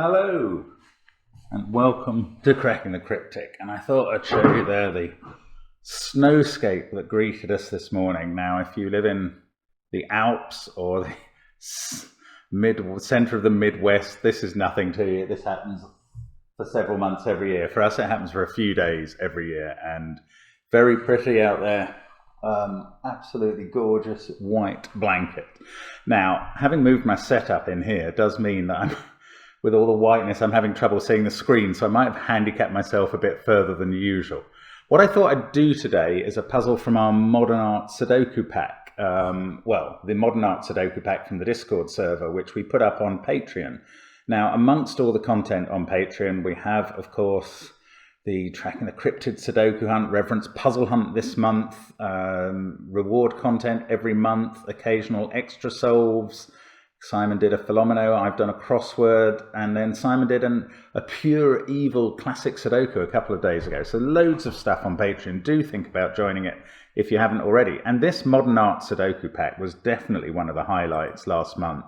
Hello and welcome to Cracking the Cryptic, and I thought I'd show you there the snowscape that greeted us this morning. Now if you live in the Alps or the centre of the Midwest, this is nothing to you. This happens for several months every year. For us it happens for a few days every year, and very pretty out there. Absolutely gorgeous white blanket. Now, having moved my setup in here does mean that with all the whiteness, I'm having trouble seeing the screen, so I might have handicapped myself a bit further than usual. What I thought I'd do today is a puzzle from our Modern Art Sudoku pack. The Modern Art Sudoku pack from the Discord server, which we put up on Patreon. Now, amongst all the content on Patreon, we have, of course, the Tracking the Cryptid Sudoku Hunt, Reverence Puzzle Hunt this month, reward content every month, occasional extra solves. Simon did a Philomeno, I've done a crossword, and then Simon did a pure evil classic Sudoku a couple of days ago. So loads of stuff on Patreon. Do think about joining it if you haven't already. And this Modern Art Sudoku pack was definitely one of the highlights last month.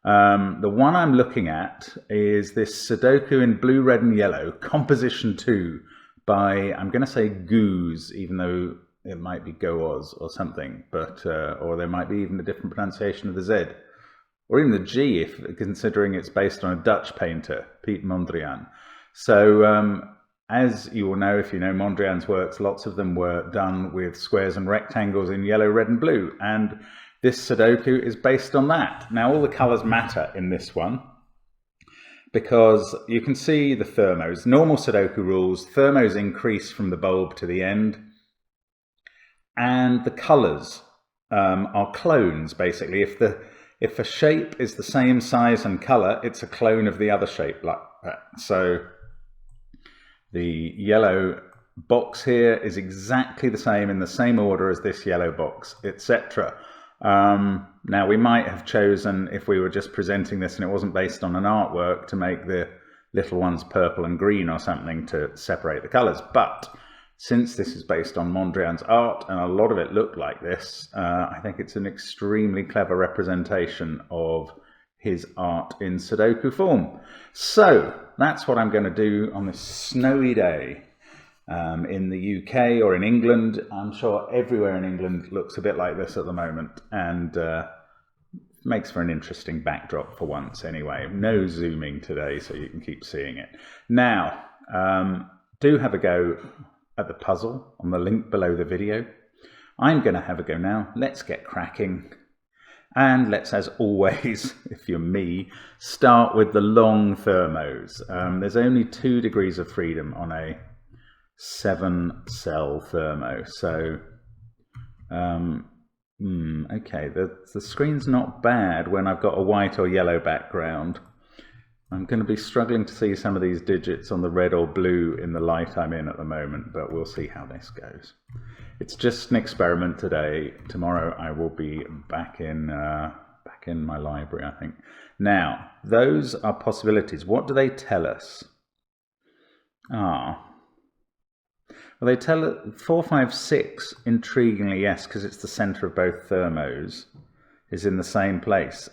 The one I'm looking at is this Sudoku in blue, red and yellow, Composition 2 by, I'm going to say Goose, even though it might be Goaz or something, but or there might be even a different pronunciation of the Z, or even the G, if considering it's based on a Dutch painter, Piet Mondrian. So as you will know, if you know Mondrian's works, lots of them were done with squares and rectangles in yellow, red and blue, and this Sudoku is based on that. Now all the colours matter in this one because you can see the thermos. Normal Sudoku rules, thermos increase from the bulb to the end, and the colours are clones basically. If a shape is the same size and colour, it's a clone of the other shape like that. So the yellow box here is exactly the same in the same order as this yellow box, etc. Now we might have chosen, if we were just presenting this and it wasn't based on an artwork, to make the little ones purple and green or something to separate the colours, but since this is based on Mondrian's art and a lot of it looked like this, I think it's an extremely clever representation of his art in Sudoku form. So that's what I'm going to do on this snowy day. In the UK or in England. I'm sure everywhere in England looks a bit like this at the moment, and makes for an interesting backdrop for once anyway. No zooming today, so you can keep seeing it. Now, do have a go at the puzzle on the link below the video. I'm going to have a go now. Let's get cracking. And let's, as always, if you're me, start with the long thermos. There's only 2 degrees of freedom on a 7-cell thermo, so okay, the screen's not bad when I've got a white or yellow background. I'm going to be struggling to see some of these digits on the red or blue in the light I'm in at the moment, but we'll see how this goes. It's just an experiment today. Tomorrow I will be back in my library, I think. Now, those are possibilities. What do they tell us? Well, they tell it 4, 5, 6, intriguingly, yes, because it's the centre of both thermos, is in the same place.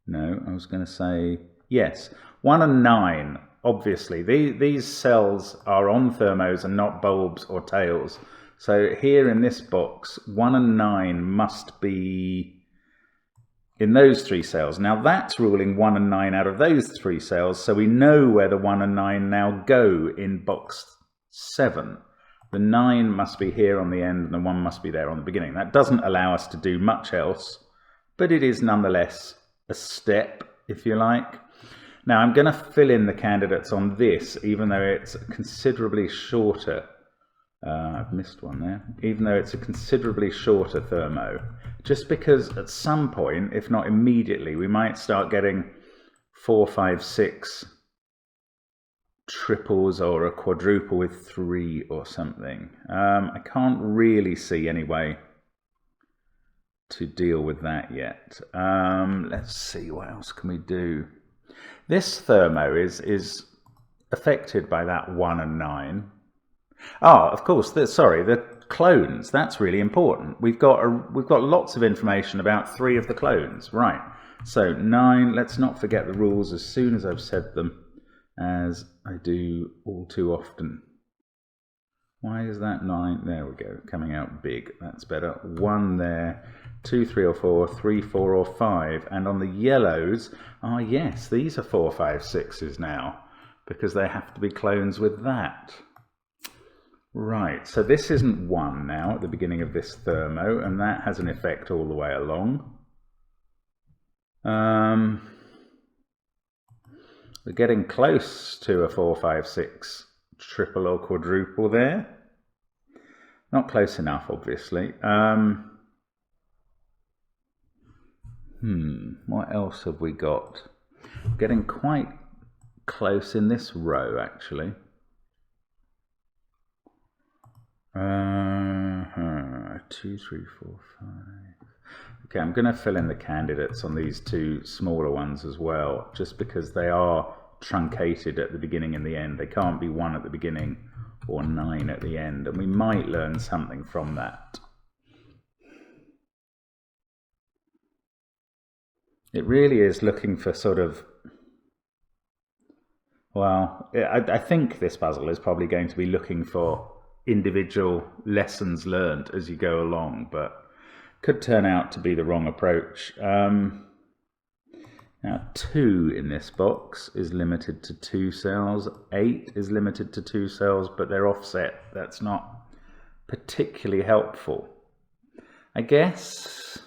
No, I was going to say yes. 1 and 9, obviously. These cells are on thermos and not bulbs or tails. So here in this box, 1 and 9 must be in those 3 cells. Now that's ruling 1 and 9 out of those 3 cells, so we know where the 1 and 9 now go in box 7. The 9 must be here on the end and the 1 must be there on the beginning. That doesn't allow us to do much else, but it is nonetheless a step, if you like. Now I'm going to fill in the candidates on this, even though it's considerably shorter. I've missed one there. Even though it's a considerably shorter thermo, just because at some point, if not immediately, we might start getting 4, 5, 6 triples or a quadruple with 3 or something. I can't really see any way to deal with that yet. Let's see, what else can we do? This thermo is affected by that 1 and 9. Of course, the clones, that's really important. We've got lots of information about 3 of the clones, right? So 9, let's not forget the rules as soon as I've said them, as I do all too often. Why is that 9? There we go, coming out big. That's better. 1 there, 2, 3 or 4, 3, 4 or 5. And on the yellows, ah yes, these are 4, 5, 6s now, because they have to be clones with that. Right, so this isn't 1 now at the beginning of this thermo, and that has an effect all the way along. We're getting close to a 4, 5, 6 triple or quadruple there. Not close enough, obviously. What else have we got? Getting quite close in this row, actually. 2, 3, 4, 5. Okay, I'm going to fill in the candidates on these two smaller ones as well, just because they are truncated at the beginning and the end. They can't be 1 at the beginning or 9 at the end, and we might learn something from that. It really is looking for sort of, well, I think this puzzle is probably going to be looking for individual lessons learned as you go along, but could turn out to be the wrong approach. Now 2 in this box is limited to 2 cells, 8 is limited to 2 cells, but they're offset. That's not particularly helpful. I guess,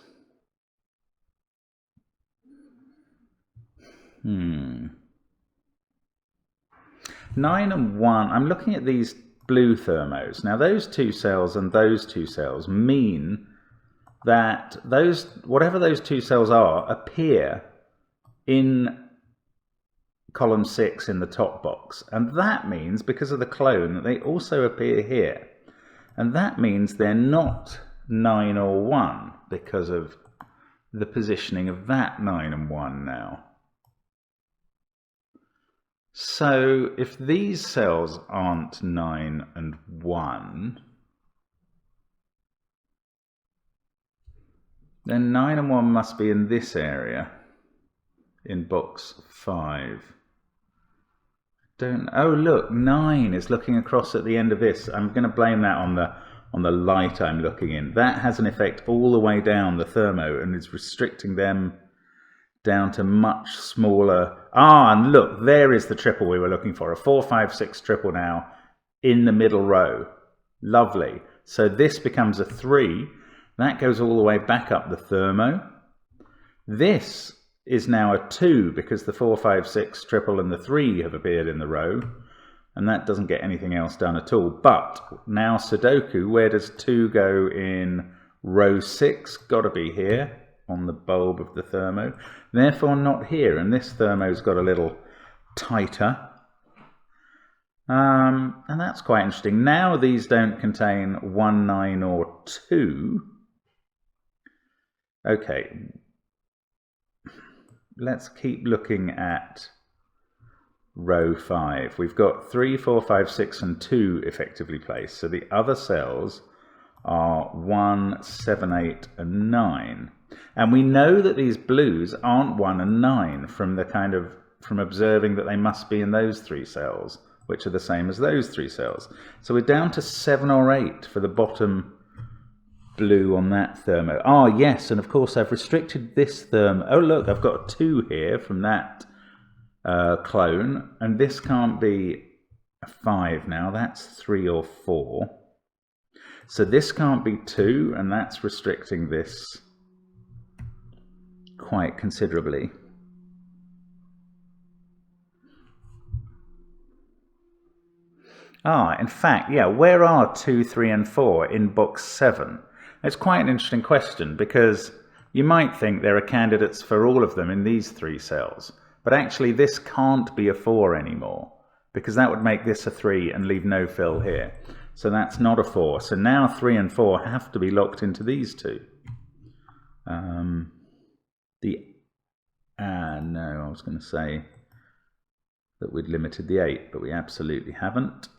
9 and 1, I'm looking at these blue thermos. Now those 2 cells and those 2 cells mean that those, whatever those 2 cells are, appear in column 6 in the top box. And that means, because of the clone, that they also appear here. And that means they're not 9 or 1 because of the positioning of that 9 and 1 now. So if these cells aren't 9 and 1, then 9 and 1 must be in this area, in box 5. Oh look, 9 is looking across at the end of this. I'm going to blame that on the light I'm looking in. That has an effect all the way down the thermo and is restricting them down to much smaller. Ah, and look, there is the triple we were looking for. A 4, 5, 6 triple now in the middle row. Lovely. So this becomes a 3. That goes all the way back up the thermo. This is now a 2 because the 4, 5, 6 triple and the 3 have appeared in the row. And that doesn't get anything else done at all. But now Sudoku, where does 2 go in row 6? Got to be here on the bulb of the thermo. Therefore not here. And this thermo's got a little tighter. And that's quite interesting. Now these don't contain 1, 9 or 2. Okay. Let's keep looking at row 5. We've got 3, 4, 5, 6 and 2 effectively placed. So the other cells are 1, 7, 8 and 9. And we know that these blues aren't 1 and 9 from observing that they must be in those 3 cells, which are the same as those 3 cells. So we're down to 7 or 8 for the bottom blue on that thermo. Ah, yes, and of course I've restricted this thermo. Oh look, I've got a 2 here from that clone, and this can't be a 5 now. That's 3 or 4. So this can't be 2, and that's restricting this quite considerably. Ah, in fact, yeah, where are 2, 3 and 4 in box 7? It's quite an interesting question, because you might think there are candidates for all of them in these 3 cells, but actually this can't be a 4 anymore, because that would make this a 3 and leave no fill here. So that's not a 4. So now 3 and 4 have to be locked into these 2. No, I was going to say that we'd limited the 8, but we absolutely haven't.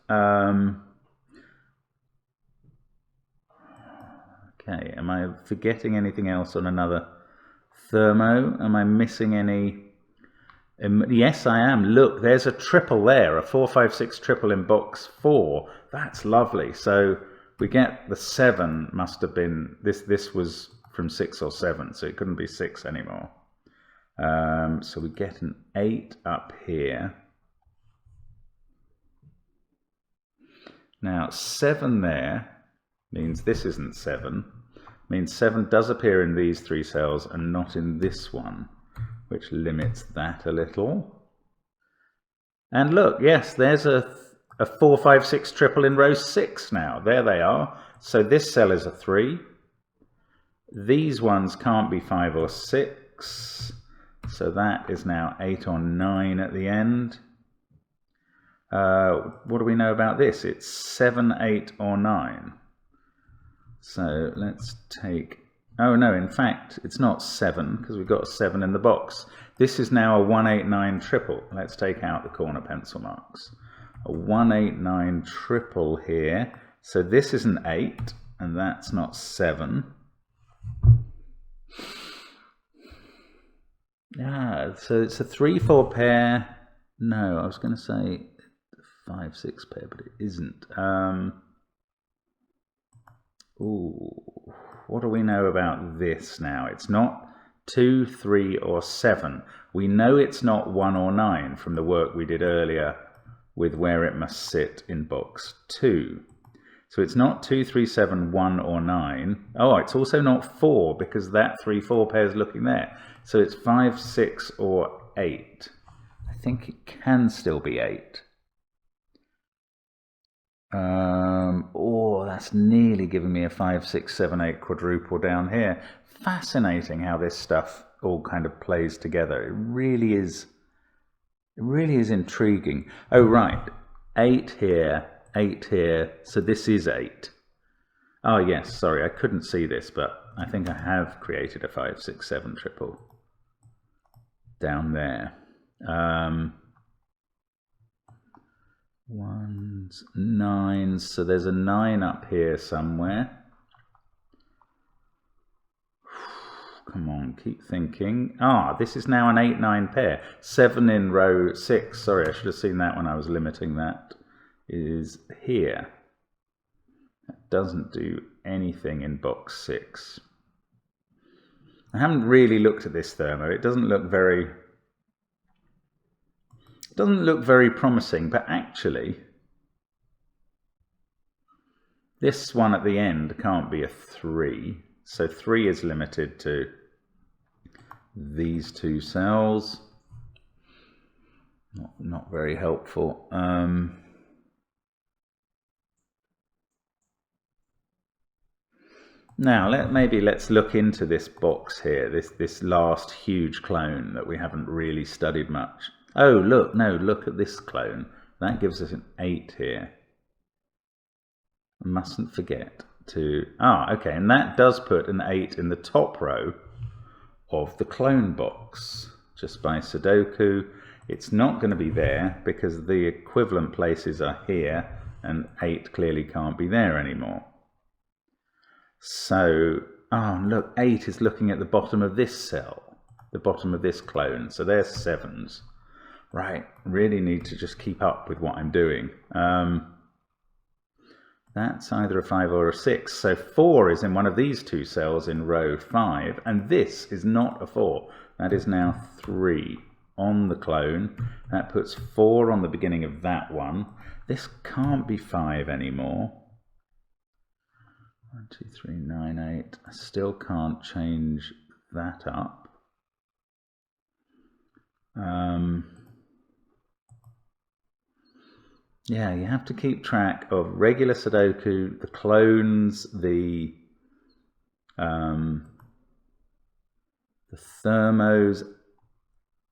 Okay, am I forgetting anything else on another Thermo, am I missing any? Yes, I am. Look, there's a triple there, a 4, 5, 6 triple in box 4. That's lovely. So we get the 7 must have been, this was from 6 or 7, so it couldn't be 6 anymore. So we get an 8 up here. Now 7 there means this isn't 7. Means 7 does appear in these 3 cells and not in this one, which limits that a little. And look, yes, there's a 4, 5, 6 triple in row 6 now. There they are. So this cell is a 3. These ones can't be 5 or 6. So that is now 8 or 9 at the end. What do we know about this? It's 7, 8 or 9. So let's take, oh no, in fact, it's not 7 because we've got a 7 in the box. This is now a 189 triple. Let's take out the corner pencil marks. A 189 triple here. So this is an 8 and that's not 7. Yeah, so it's a 3, 4 pair. No, I was going to say 5, 6 pair, but it isn't. Ooh, what do we know about this now? It's not 2, 3 or 7. We know it's not 1 or 9 from the work we did earlier with where it must sit in box 2. So it's not 2, 3, 7, 1 or 9. Oh, it's also not 4 because that 3, 4 pair is looking there. So it's 5, 6 or 8. I think it can still be 8. Oh, that's nearly giving me a 5, 6, 7, 8 quadruple down here. Fascinating how this stuff all kind of plays together. It really is intriguing. Oh, right. 8 here, 8 here. So this is 8. Oh, yes. Sorry, I couldn't see this, but I think I have created a 5, 6, 7 triple down there. 1s, 9s, so there's a 9 up here somewhere. Come on, keep thinking. Ah, this is now an 8, 9 pair. 7 in row 6, sorry, I should have seen that when I was limiting that, is here. That doesn't do anything in box 6. I haven't really looked at this thermo. It doesn't look very promising, but actually this one at the end can't be a 3, so 3 is limited to these 2 cells. Not very helpful. Now let's look into this box here, this last huge clone that we haven't really studied much. Oh, look, no, look at this clone. That gives us an 8 here. I mustn't forget to... Ah, okay, and that does put an 8 in the top row of the clone box. Just by Sudoku. It's not going to be there because the equivalent places are here, and 8 clearly can't be there anymore. So, oh, look, 8 is looking at the bottom of this cell, the bottom of this clone. So there's 7s. Right, really need to just keep up with what I'm doing. That's either a 5 or a 6. So 4 is in one of these 2 cells in row 5, and this is not a 4. That is now 3 on the clone. That puts 4 on the beginning of that one. This can't be 5 anymore. 1, 2, 3, 9, 8. I still can't change that up. Yeah, you have to keep track of regular Sudoku, the clones, the thermos,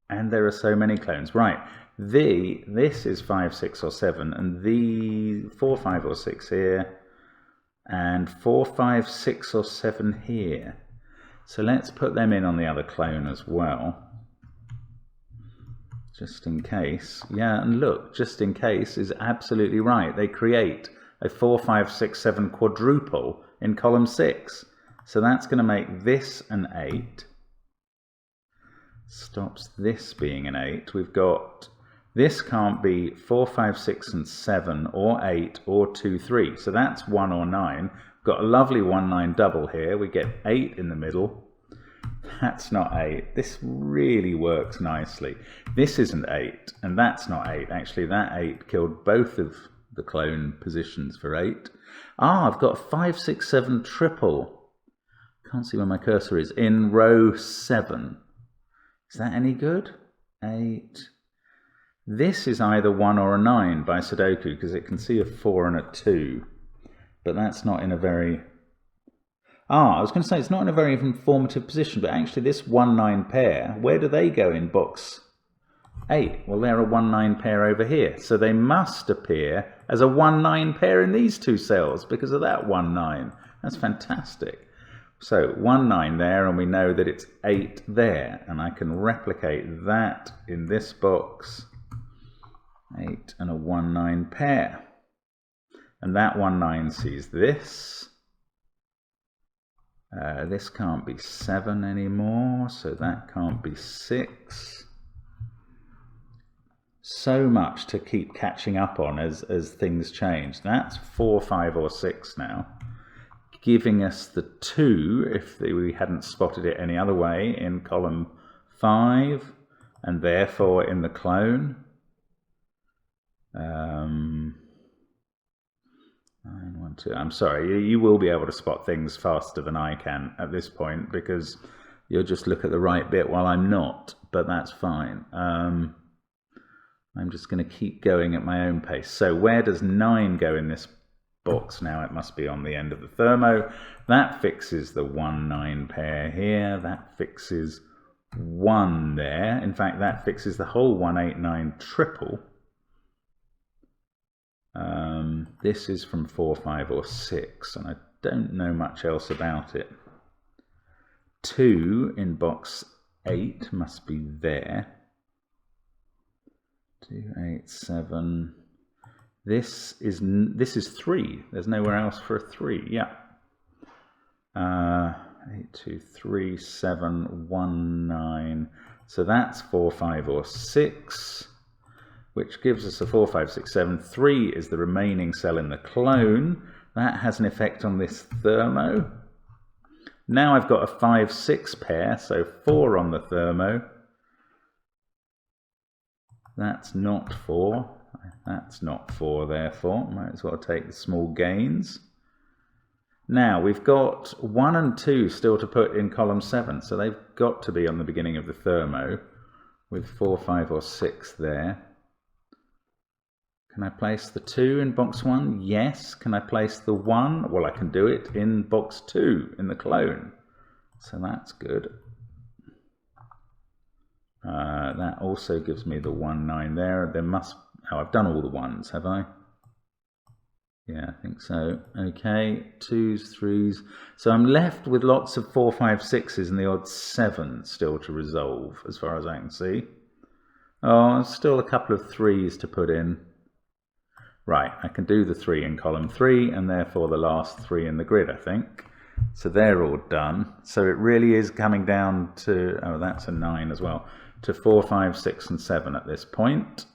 and there are so many clones. Right, this is 5, 6 or 7, and the 4, 5 or 6 here, and 4, 5, 6 or 7 here. So let's put them in on the other clone as well. Just in case. Yeah, and look, just in case is absolutely right. They create a 4, 5, 6, 7 quadruple in column 6. So that's going to make this an 8. stops this being an 8. We've got, this can't be 4, 5, 6 and 7 or 8 or 2, 3. So that's 1 or 9. We've got a lovely 1, 9 double here. We get 8 in the middle. That's not 8. This really works nicely. This isn't 8 and that's not 8. Actually, that 8 killed both of the clone positions for 8. Ah, I've got 5, 6, 7 triple. Can't see where my cursor is. In row 7. Is that any good? 8. This is either 1 or a 9 by Sudoku because it can see a 4 and a 2. But that's not in a very... I was going to say it's not in a very informative position, but actually this 1, 9 pair, where do they go in box 8? Well, they're a 1, 9 pair over here. So they must appear as a 1, 9 pair in these two cells because of that 1, 9. That's fantastic. So 1, 9 there, and we know that it's 8 there. And I can replicate that in this box. 8 and a 1, 9 pair. And that 1, 9 sees this. This can't be 7 anymore, so that can't be 6. So much to keep catching up on as things change. That's 4, 5 or 6 now, giving us the 2 if we hadn't spotted it any other way in column 5, and therefore in the clone. 9, 1, 2. I'm sorry, you will be able to spot things faster than I can at this point because you'll just look at the right bit while I'm not, but that's fine. I'm just going to keep going at my own pace. So where does 9 go in this box now? It must be on the end of the thermo. That fixes the 1, 9 pair here. That fixes 1 there. In fact, that fixes the whole 1, 8, 9 triple. This is from 4, 5 or 6, and I don't know much else about it. 2 in box 8 must be there. 2, 8, 7. This is 3. There's nowhere else for a 3. Yeah. 8, 2, 3, 7, 1, 9. So that's 4, 5 or 6. Which gives us a 4, 5, 6, 7. 3 is the remaining cell in the clone. That has an effect on this thermo. Now I've got a 5, 6 pair, so 4 on the thermo. That's not 4. That's not 4, therefore. Might as well take the small gains. Now we've got 1 and 2 still to put in column 7, so they've got to be on the beginning of the thermo with 4, 5 or 6 there. Can I place the 2 in box 1? Yes. Can I place the 1? Well, I can do it in box 2 in the clone. So that's good. That also gives me the 1, 9 there. There must... Oh, I've done all the 1s, have I? Yeah, I think so. Okay, 2s, 3s. So I'm left with lots of 4, 5, 6s and the odd 7 still to resolve, as far as I can see. Oh, still a couple of 3s to put in. Right, I can do the 3 in column 3 and therefore the last 3 in the grid, I think. So they're all done. So it really is coming down to, oh, that's a 9 as well, to 4, 5, 6 and 7 at this point.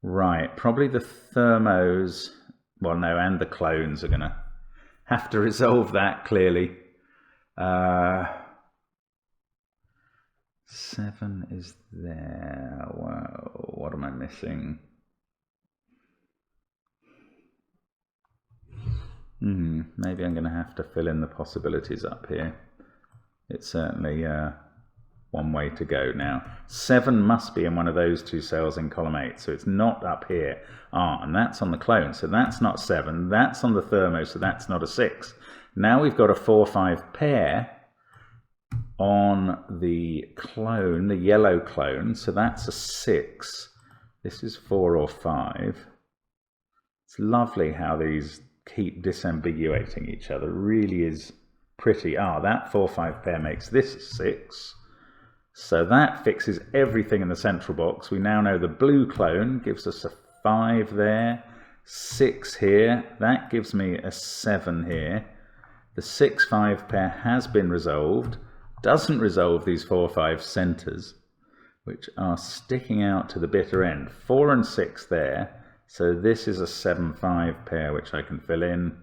Right, probably the thermos, well no, and the clones are going to have to resolve that clearly. 7 is there. Wow, what am I missing? Maybe I'm going to have to fill in the possibilities up here. It's certainly one way to go now. 7 must be in one of those 2 cells in column 8, so it's not up here. Ah, and that's on the clone, so that's not 7. That's on the thermo, so that's not a 6. Now we've got a 4, 5 pair on the clone, the yellow clone, so that's a 6. This is 4 or 5. It's lovely how these keep disambiguating each other. It really is pretty. Ah, that 4, 5 pair makes this 6. So that fixes everything in the central box. We now know the blue clone gives us a 5 there, 6 here. That gives me a 7 here. The 6, 5 pair has been resolved. doesn't resolve these 4, 5 centres, which are sticking out to the bitter end. 4 and 6 there, so this is a 7, 5 pair which I can fill in.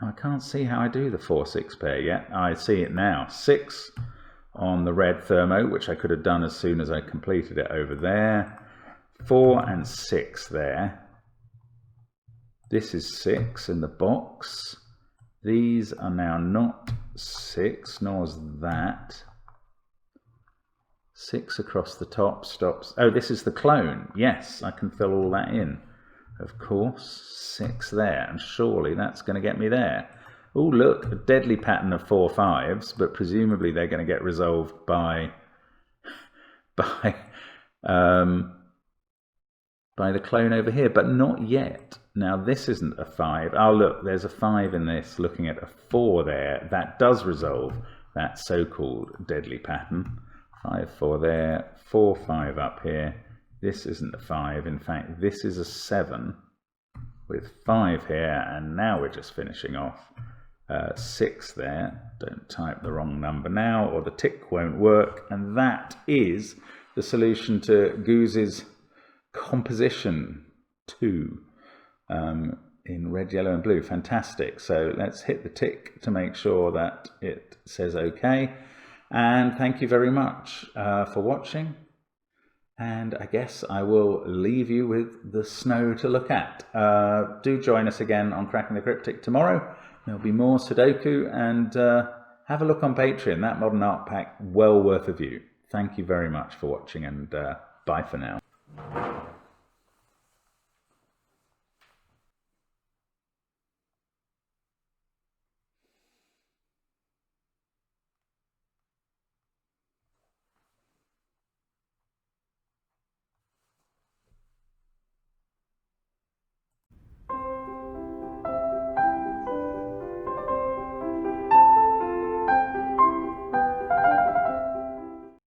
I can't see how I do the 4, 6 pair yet. I see it now. 6 on the red thermo, which I could have done as soon as I completed it over there. 4 and 6 there. This is 6 in the box. These are now not 6, nor is that. 6 across the top stops. Oh, this is the clone. Yes, I can fill all that in. Of course, 6 there, and surely that's going to get me there. Oh, look, a deadly pattern of 4, 5s, but presumably they're going to get resolved by the clone over here, but not yet. Now this isn't a 5. Oh look, there's a 5 in this, looking at a 4 there. That does resolve that so-called deadly pattern. 5, 4 there, 4, 5 up here. This isn't a 5, in fact this is a 7 with 5 here, and now we're just finishing off. 6 there, don't type the wrong number now or the tick won't work, and that is the solution to Goose's composition 2 in red, yellow and blue. Fantastic. So let's hit the tick to make sure that it says OK, and thank you very much for watching, and I guess I will leave you with the snow to look at. Do join us again on Cracking the Cryptic tomorrow. There'll be more Sudoku, and have a look on Patreon. That modern art pack, well worth a view. Thank you very much for watching, and bye for now.